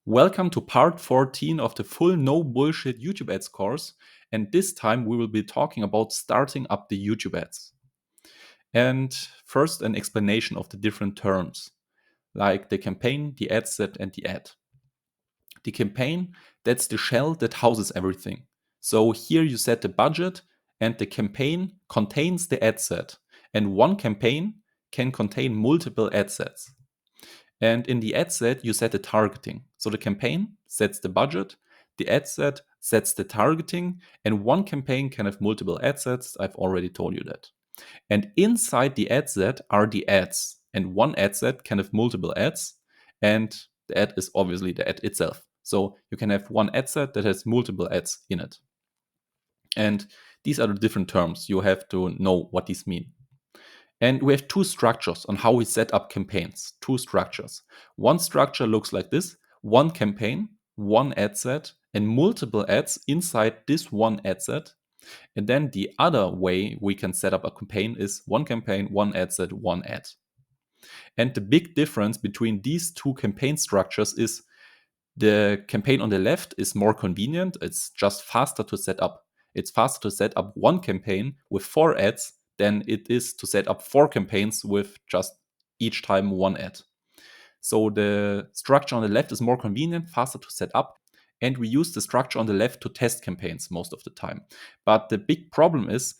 Welcome to part 14 of the full no bullshit YouTube ads course. And this time we will be talking about starting up the YouTube ads. And first, an explanation of the different terms, like the campaign, the ad set, and the ad. The campaign, that's the shell that houses everything. So here you set the budget, and the campaign contains the ad set. And one campaign can contain multiple ad sets. And in the ad set, you set the targeting. So the campaign sets the budget, the ad set sets the targeting, and one campaign can have multiple ad sets. I've already told you that. And inside the ad set are the ads. And one ad set can have multiple ads, and the ad is obviously the ad itself. So you can have one ad set that has multiple ads in it. And these are the different terms. You have to know what these mean. And we have two structures on how we set up campaigns. Two structures. One structure looks like this: one campaign, one ad set, and multiple ads inside this one ad set. And then the other way we can set up a campaign is one campaign, one ad set, one ad. And the big difference between these two campaign structures is the campaign on the left is more convenient. It's just faster to set up. It's faster to set up one campaign with 4 ads than it is to set up 4 campaigns with just each time one ad. So the structure on the left is more convenient, faster to set up, and we use the structure on the left to test campaigns most of the time. But the big problem is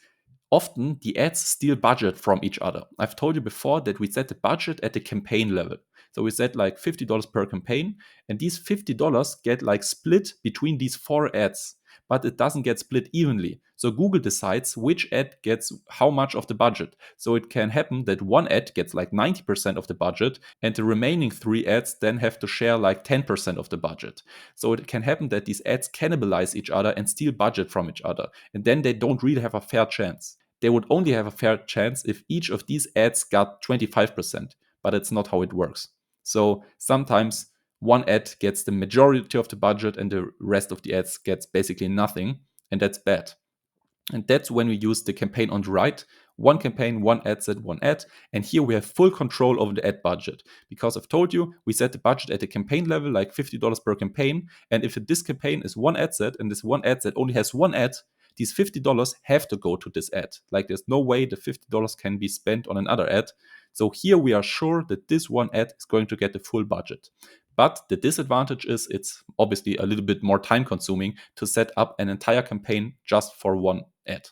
often the ads steal budget from each other. I've told you before that we set the budget at the campaign level. So we set like $50 per campaign, and these $50 get like split between these 4 ads, but it doesn't get split evenly. So Google decides which ad gets how much of the budget. So it can happen that one ad gets like 90% of the budget, and the remaining 3 ads then have to share like 10% of the budget. So it can happen that these ads cannibalize each other and steal budget from each other, and then they don't really have a fair chance. They would only have a fair chance if each of these ads got 25%, but it's not how it works. So sometimes one ad gets the majority of the budget and the rest of the ads gets basically nothing, and that's bad. And that's when we use the campaign on the right. One campaign, one ad set, one ad. And here we have full control over the ad budget. Because I've told you, we set the budget at the campaign level, like $50 per campaign. And if this campaign is one ad set and this one ad set only has one ad, these $50 have to go to this ad. Like there's no way the $50 can be spent on another ad. So here we are sure that this one ad is going to get the full budget. But the disadvantage is it's obviously a little bit more time consuming to set up an entire campaign just for one ad.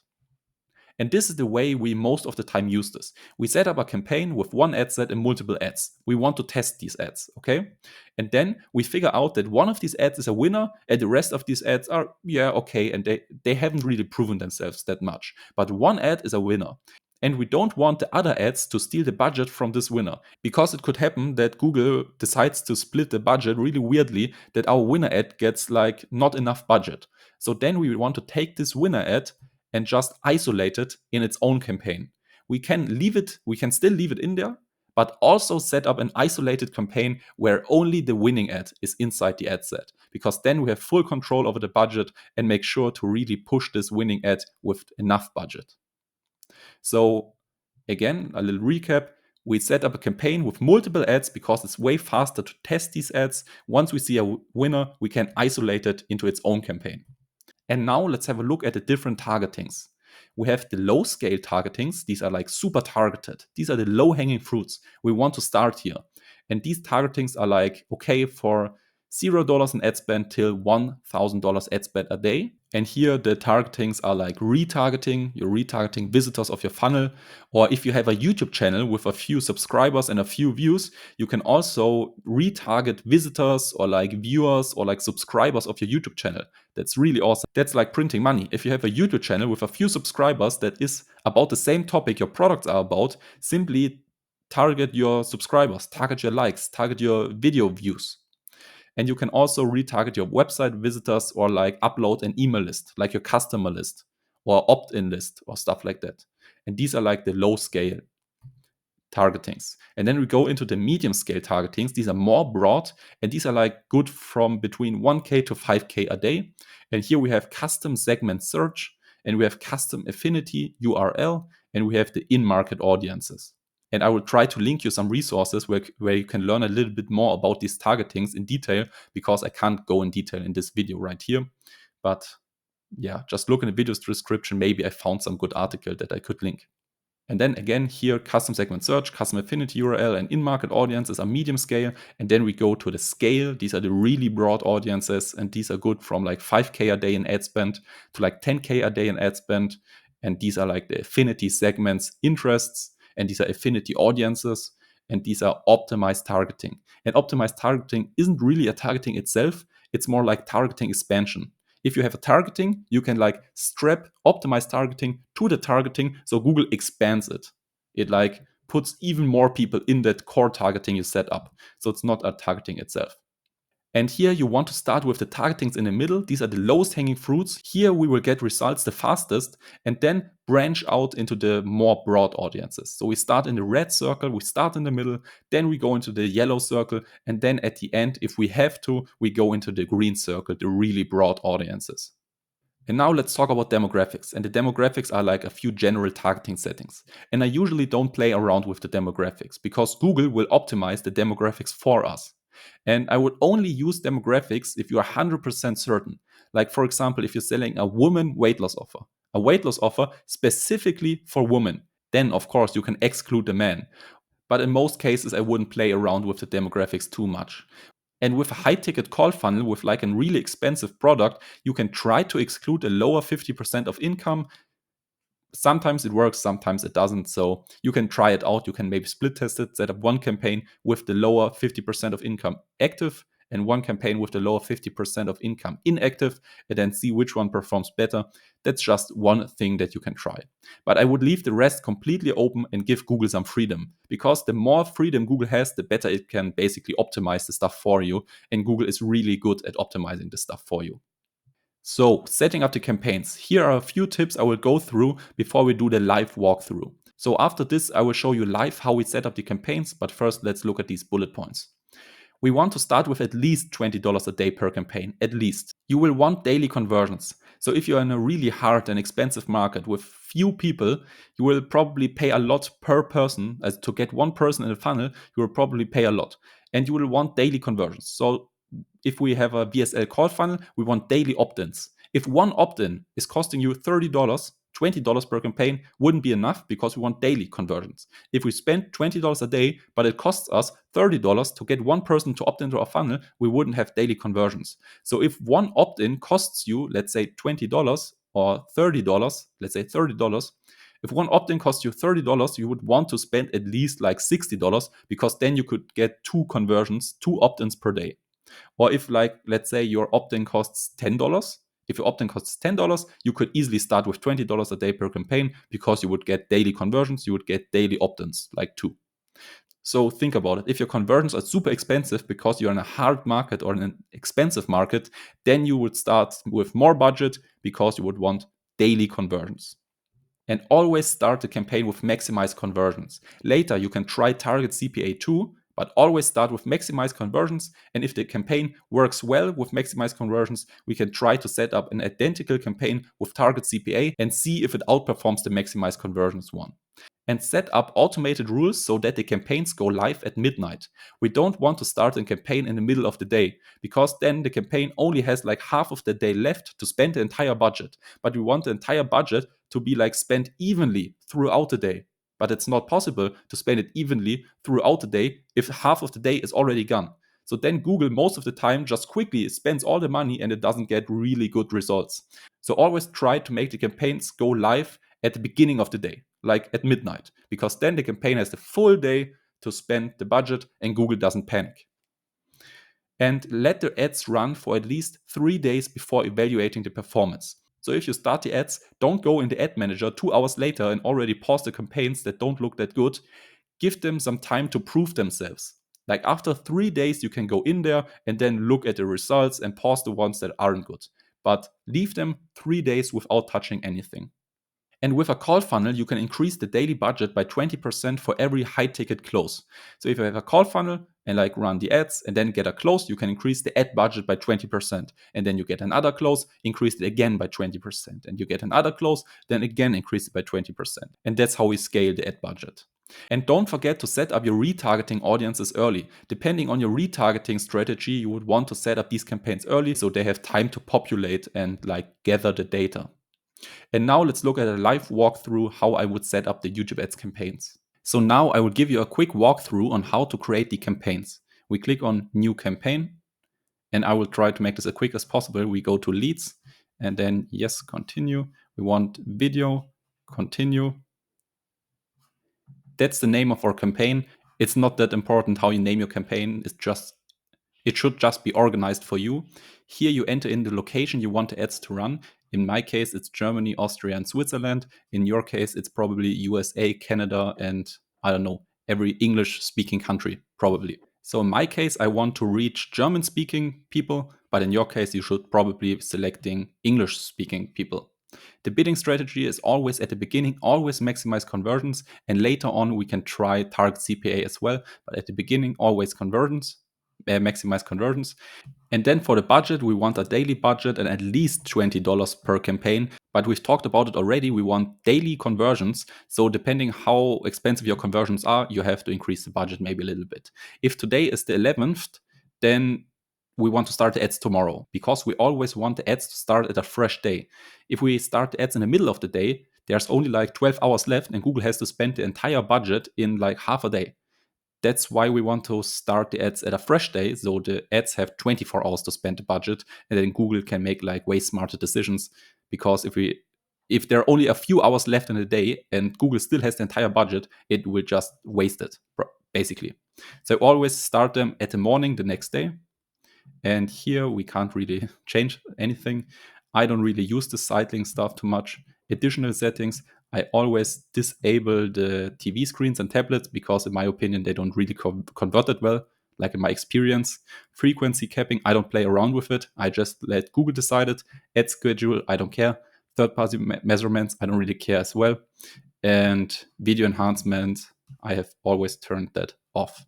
And this is the way we most of the time use this. We set up a campaign with one ad set and multiple ads. We want to test these ads, okay? And then we figure out that one of these ads is a winner and the rest of these ads are, yeah, okay, and they haven't really proven themselves that much. But one ad is a winner. And we don't want the other ads to steal the budget from this winner, because it could happen that Google decides to split the budget really weirdly, that our winner ad gets like not enough budget. So then we want to take this winner ad and just isolate it in its own campaign. We can still leave it in there, but also set up an isolated campaign where only the winning ad is inside the ad set, because then we have full control over the budget and make sure to really push this winning ad with enough budget. So again, a little recap. We set up a campaign with multiple ads because it's way faster to test these ads. Once we see a winner, we can isolate it into its own campaign. And now let's have a look at the different targetings. We have the low scale targetings. These are like super targeted. These are the low hanging fruits. We want to start here. And these targetings are like, okay, for $0 in ad spend till $1,000 ad spend a day. And here the targetings are like retargeting. You're retargeting visitors of your funnel. Or if you have a YouTube channel with a few subscribers and a few views, you can also retarget visitors or like viewers or like subscribers of your YouTube channel. That's really awesome. That's like printing money. If you have a YouTube channel with a few subscribers that is about the same topic your products are about, simply target your subscribers, target your likes, target your video views. And you can also retarget your website visitors or like upload an email list, like your customer list or opt-in list or stuff like that. And these are like the low scale targetings. And then we go into the medium scale targetings. These are more broad, and these are like good from between 1K to 5K a day. And here we have custom segment search, and we have custom affinity URL, and we have the in-market audiences. And I will try to link you some resources where you can learn a little bit more about these targetings in detail, because I can't go in detail in this video right here. But yeah, just look in the video's description. Maybe I found some good article that I could link. And then again, here, custom segment search, custom affinity URL, and in-market audiences are medium scale. And then we go to the scale. These are the really broad audiences, and these are good from like 5K a day in ad spend to like 10K a day in ad spend. And these are like the affinity segments interests, and these are affinity audiences, and these are optimized targeting. And optimized targeting isn't really a targeting itself. It's more like targeting expansion. If you have a targeting, you can like strap optimized targeting to the targeting, so Google expands it. It like puts even more people in that core targeting you set up. So it's not a targeting itself. And here you want to start with the targetings in the middle. These are the lowest hanging fruits. Here we will get results the fastest, and then branch out into the more broad audiences. So we start in the red circle, we start in the middle, then we go into the yellow circle, and then at the end, if we have to, we go into the green circle, the really broad audiences. And now let's talk about demographics. And the demographics are like a few general targeting settings. And I usually don't play around with the demographics because Google will optimize the demographics for us. And I would only use demographics if you are 100% certain. Like, for example, if you're selling a woman weight loss offer, a weight loss offer specifically for women, then of course you can exclude the men. But in most cases, I wouldn't play around with the demographics too much. And with a high ticket call funnel, with like a really expensive product, you can try to exclude a lower 50% of income. Sometimes it works, sometimes it doesn't. So you can try it out. You can maybe split test it, set up one campaign with the lower 50% of income active and one campaign with the lower 50% of income inactive, and then see which one performs better. That's just one thing that you can try. But I would leave the rest completely open and give Google some freedom, because the more freedom Google has, the better it can basically optimize the stuff for you. And Google is really good at optimizing the stuff for you. So, setting up the campaigns. Here are a few tips I will go through before we do the live walkthrough. So after this, I will show you live how we set up the campaigns, but first let's look at these bullet points. We want to start with at least $20 a day per campaign, at least. You will want daily conversions. So if you're in a really hard and expensive market with few people, you will probably pay a lot per person. As to get one person in the funnel, you will probably pay a lot. And you will want daily conversions. So if we have a VSL call funnel, we want daily opt-ins. If one opt-in is costing you $30, $20 per campaign wouldn't be enough, because we want daily conversions. If we spend $20 a day, but it costs us $30 to get one person to opt into our funnel, we wouldn't have daily conversions. So if one opt-in costs you, let's say $20 or $30, let's say $30, if one opt-in costs you $30, you would want to spend at least like $60, because then you could get two conversions, two opt-ins per day. Or if, like, let's say your opt-in costs $10, if your opt-in costs $10, you could easily start with $20 a day per campaign, because you would get daily conversions, you would get daily opt-ins, like two. So think about it. If your conversions are super expensive because you're in a hard market or in an expensive market, then you would start with more budget, because you would want daily conversions. And always start the campaign with maximized conversions. Later, you can try target CPA too, but always start with maximized conversions. And if the campaign works well with maximized conversions, we can try to set up an identical campaign with target CPA and see if it outperforms the maximized conversions one. And set up automated rules so that the campaigns go live at midnight. We don't want to start a campaign in the middle of the day, because then the campaign only has like half of the day left to spend the entire budget. But we want the entire budget to be like spent evenly throughout the day. But it's not possible to spend it evenly throughout the day if half of the day is already gone. So then Google most of the time just quickly spends all the money and it doesn't get really good results. So always try to make the campaigns go live at the beginning of the day, like at midnight, because then the campaign has the full day to spend the budget and Google doesn't panic. And let the ads run for at least 3 days before evaluating the performance. So if you start the ads, don't go in the ad manager 2 hours later and already pause the campaigns that don't look that good. Give them some time to prove themselves. Like after 3 days, you can go in there and then look at the results and pause the ones that aren't good. But leave them 3 days without touching anything. And with a call funnel, you can increase the daily budget by 20% for every high ticket close. So if you have a call funnel and like run the ads and then get a close, you can increase the ad budget by 20%. And then you get another close, increase it again by 20%. And you get another close, then again increase it by 20%. And that's how we scale the ad budget. And don't forget to set up your retargeting audiences early. Depending on your retargeting strategy, you would want to set up these campaigns early so they have time to populate and like gather the data. And now let's look at a live walkthrough how I would set up the YouTube ads campaigns. So now I will give you a quick walkthrough on how to create the campaigns. We click on new campaign, and I will try to make this as quick as possible. We go to leads and then yes, continue. We want video, continue. That's the name of our campaign. It's not that important how you name your campaign. It should just be organized for you. Here you enter in the location you want the ads to run. In my case, it's Germany, Austria, and Switzerland. In your case, it's probably USA, Canada, and I don't know, every English-speaking country, probably. So in my case, I want to reach German-speaking people, but in your case, you should probably be selecting English-speaking people. The bidding strategy is always at the beginning, always maximize conversions, and later on we can try target CPA as well, but at the beginning, always conversions. Maximize conversions. And then for the budget, we want a daily budget and at least $20 per campaign. But we've talked about it already. We want daily conversions. So depending how expensive your conversions are, you have to increase the budget maybe a little bit. If today is the 11th, then we want to start the ads tomorrow because we always want the ads to start at a fresh day. If we start the ads in the middle of the day, there's only like 12 hours left and Google has to spend the entire budget in like half a day. That's why we want to start the ads at a fresh day. So the ads have 24 hours to spend the budget, and then Google can make like way smarter decisions. Because if there are only a few hours left in the day and Google still has the entire budget, it will just waste it, basically. So always start them at the morning the next day. And here we can't really change anything. I don't really use the site link stuff too much. Additional settings, I always disable the TV screens and tablets because in my opinion, they don't really convert it well, like in my experience. Frequency capping, I don't play around with it. I just let Google decide it. Ad schedule, I don't care. Third-party measurements, I don't really care as well. And video enhancement, I have always turned that off.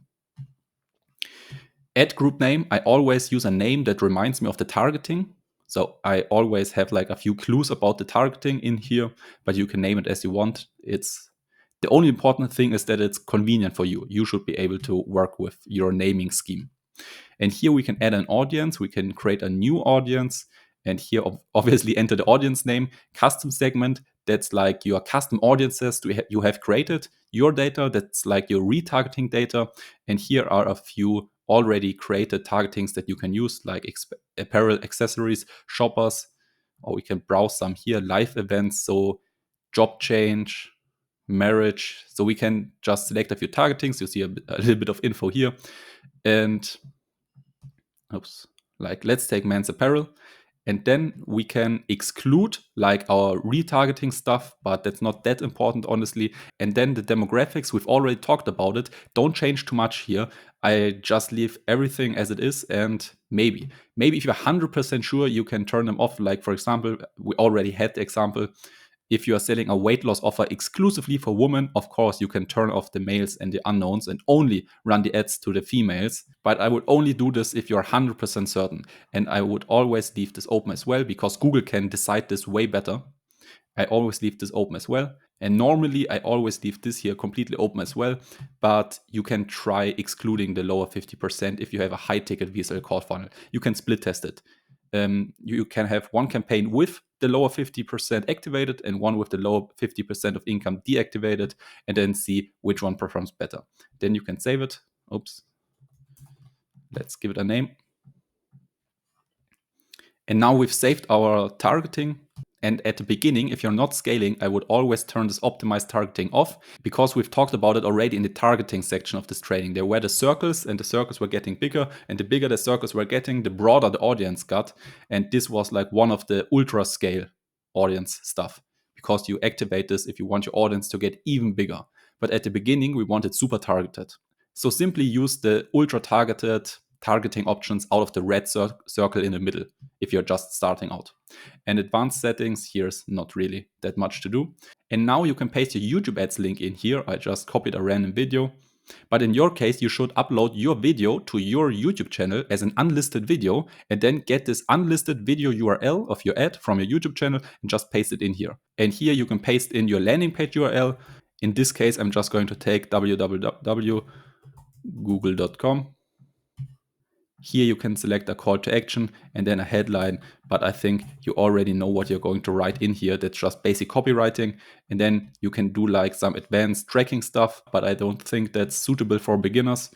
Ad group name, I always use a name that reminds me of the targeting. So I always have like a few clues about the targeting in here, but you can name it as you want. The only important thing is that it's convenient for you. You should be able to work with your naming scheme. And here we can add an audience. We can create a new audience. And here obviously enter the audience name, custom segment. That's like your custom audiences you have created, your data. That's like your retargeting data. And here are a few already created targetings that you can use, like apparel, accessories, shoppers, or we can browse some here, live events, so job change, marriage. So we can just select a few targetings. You see a little bit of info here. And like let's take men's apparel. And then we can exclude like our retargeting stuff, but that's not that important, honestly. And then the demographics, we've already talked about it. Don't change too much here. I just leave everything as it is. And maybe if you're 100% sure, you can turn them off. Like, for example, we already had the example. If you are selling a weight loss offer exclusively for women, of course, you can turn off the males and the unknowns and only run the ads to the females. But I would only do this if you're 100% certain. And I would always leave this open as well because Google can decide this way better. I always leave this open as well. And normally I always leave this here completely open as well. But you can try excluding the lower 50% if you have a high ticket VSL call funnel. You can split test it. You can have one campaign with the lower 50% activated and one with the lower 50% of income deactivated, and then see which one performs better. Then you can save it. Oops. Let's give it a name. And now we've saved our targeting. And at the beginning, if you're not scaling, I would always turn this optimized targeting off because we've talked about it already in the targeting section of this training. There were the circles and the circles were getting bigger, and the bigger the circles were getting, the broader the audience got. And this was like one of the ultra scale audience stuff because you activate this if you want your audience to get even bigger. But at the beginning, we wanted super targeted. So simply use the ultra targeted targeting options out of the red circle in the middle if you're just starting out. And advanced settings, here's not really that much to do. And now you can paste your YouTube ads link in here. I just copied a random video. But in your case, you should upload your video to your YouTube channel as an unlisted video and then get this unlisted video URL of your ad from your YouTube channel and just paste it in here. And here you can paste in your landing page URL. In this case, I'm just going to take www.google.com. Here you can select a call to action and then a headline, but I think you already know what you're going to write in here. That's just basic copywriting. And then you can do like some advanced tracking stuff, but I don't think that's suitable for beginners.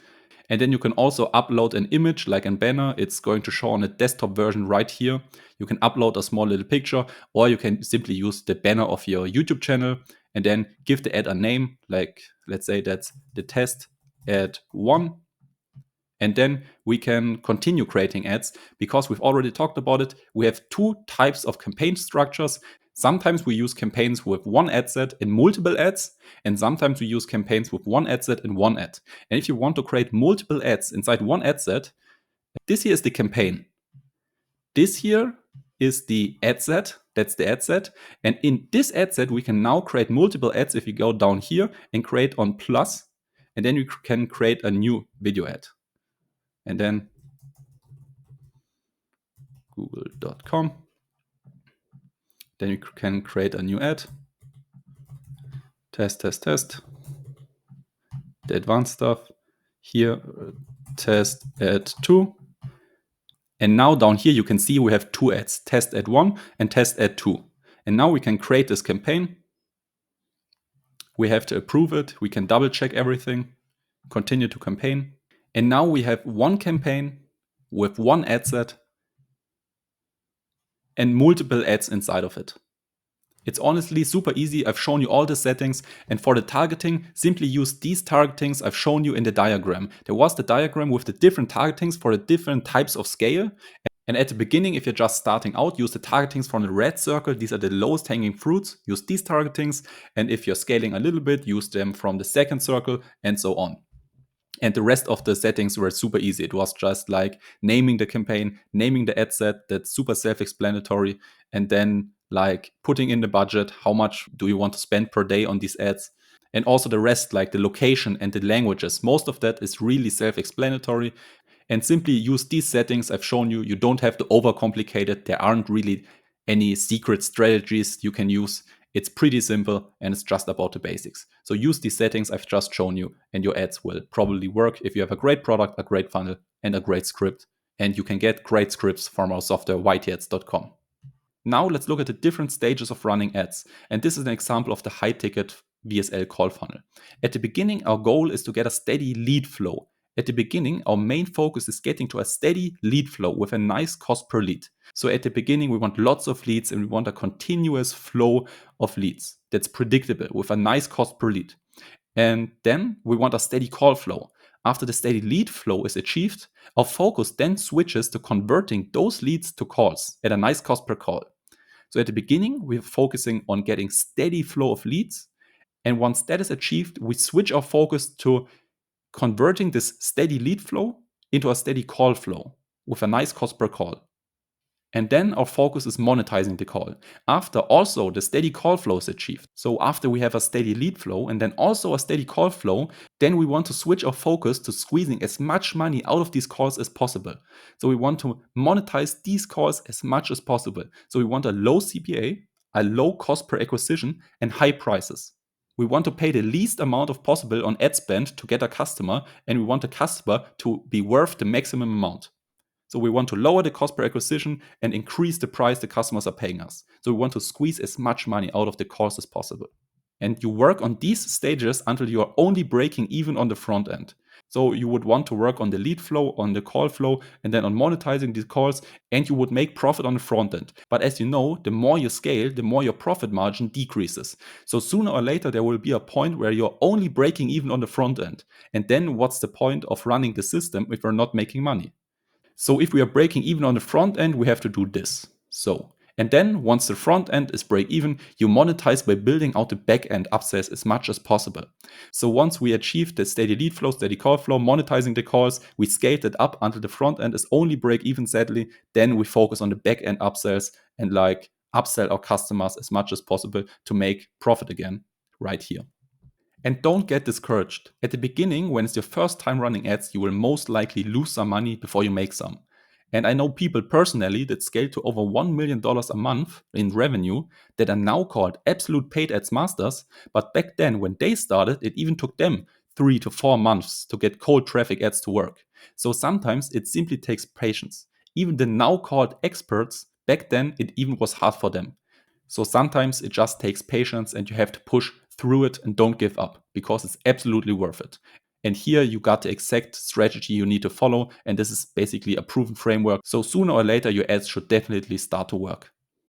And then you can also upload an image like a banner. It's going to show on a desktop version right here. You can upload a small little picture, or you can simply use the banner of your YouTube channel and then give the ad a name. Like, let's say that's the test ad 1. And then we can continue creating ads because we've already talked about it. We have two types of campaign structures. Sometimes we use campaigns with one ad set and multiple ads, and sometimes we use campaigns with one ad set and one ad. And if you want to create multiple ads inside one ad set, this here is the campaign. This here is the ad set. That's the ad set. And in this ad set, we can now create multiple ads if you go down here and create on plus, and then you can create a new video ad. And then google.com. Then you can create a new ad. Test. The advanced stuff. Here, test ad 2. And now down here, you can see we have two ads, test ad 1 and test ad 2. And now we can create this campaign. We have to approve it. We can double check everything, continue to campaign. And now we have one campaign with one ad set and multiple ads inside of it. It's honestly super easy. I've shown you all the settings, and for the targeting, simply use these targetings I've shown you in the diagram. There was the diagram with the different targetings for the different types of scale. And at the beginning, if you're just starting out, use the targetings from the red circle. These are the lowest hanging fruits. Use these targetings. And if you're scaling a little bit, use them from the second circle and so on. And the rest of the settings were super easy. It was just like naming the campaign, naming the ad set. That's super self-explanatory. And then like putting in the budget, how much do you want to spend per day on these ads? And also the rest, like the location and the languages. Most of that is really self-explanatory. And simply use these settings I've shown you. You don't have to overcomplicate it. There aren't really any secret strategies you can use. It's pretty simple and it's just about the basics. So use these settings I've just shown you and your ads will probably work if you have a great product, a great funnel, and a great script. And you can get great scripts from our software, ytads.com. Now let's look at the different stages of running ads. And this is an example of the high ticket VSL call funnel. At the beginning, our goal is to get a steady lead flow. At the beginning, our main focus is getting to a steady lead flow with a nice cost per lead. So at the beginning, we want lots of leads and we want a continuous flow of leads that's predictable with a nice cost per lead. And then we want a steady call flow. After the steady lead flow is achieved, our focus then switches to converting those leads to calls at a nice cost per call. So at the beginning, we're focusing on getting steady flow of leads. And once that is achieved, we switch our focus to converting this steady lead flow into a steady call flow with a nice cost per call. And then our focus is monetizing the call. After also the steady call flow is achieved. So after we have a steady lead flow and then also a steady call flow, then we want to switch our focus to squeezing as much money out of these calls as possible. So we want to monetize these calls as much as possible. So we want a low CPA, a low cost per acquisition, and high prices. We want to pay the least amount of possible on ad spend to get a customer, and we want the customer to be worth the maximum amount. So we want to lower the cost per acquisition and increase the price the customers are paying us. So we want to squeeze as much money out of the calls as possible. And you work on these stages until you are only breaking even on the front end. So you would want to work on the lead flow, on the call flow, and then on monetizing these calls, and you would make profit on the front end. But as you know, the more you scale, the more your profit margin decreases. So sooner or later, there will be a point where you're only breaking even on the front end. And then what's the point of running the system if we're not making money? So if we are breaking even on the front end, we have to do this. And then once the front end is break even, you monetize by building out the back end upsells as much as possible. So once we achieve the steady lead flow, steady call flow, monetizing the calls, we scaled it up until the front end is only break even sadly. Then we focus on the back end upsells and like upsell our customers as much as possible to make profit again right here. And don't get discouraged. At the beginning, when it's your first time running ads, you will most likely lose some money before you make some. And I know people personally that scaled to over $1 million a month in revenue that are now called absolute paid ads masters. But back then, when they started, it even took them 3 to 4 months to get cold traffic ads to work. So sometimes it simply takes patience. Even the now called experts, back then, it even was hard for them. So sometimes it just takes patience and you have to push through it and don't give up because it's absolutely worth it. And here you got the exact strategy you need to follow. And this is basically a proven framework. So sooner or later, your ads should definitely start to work.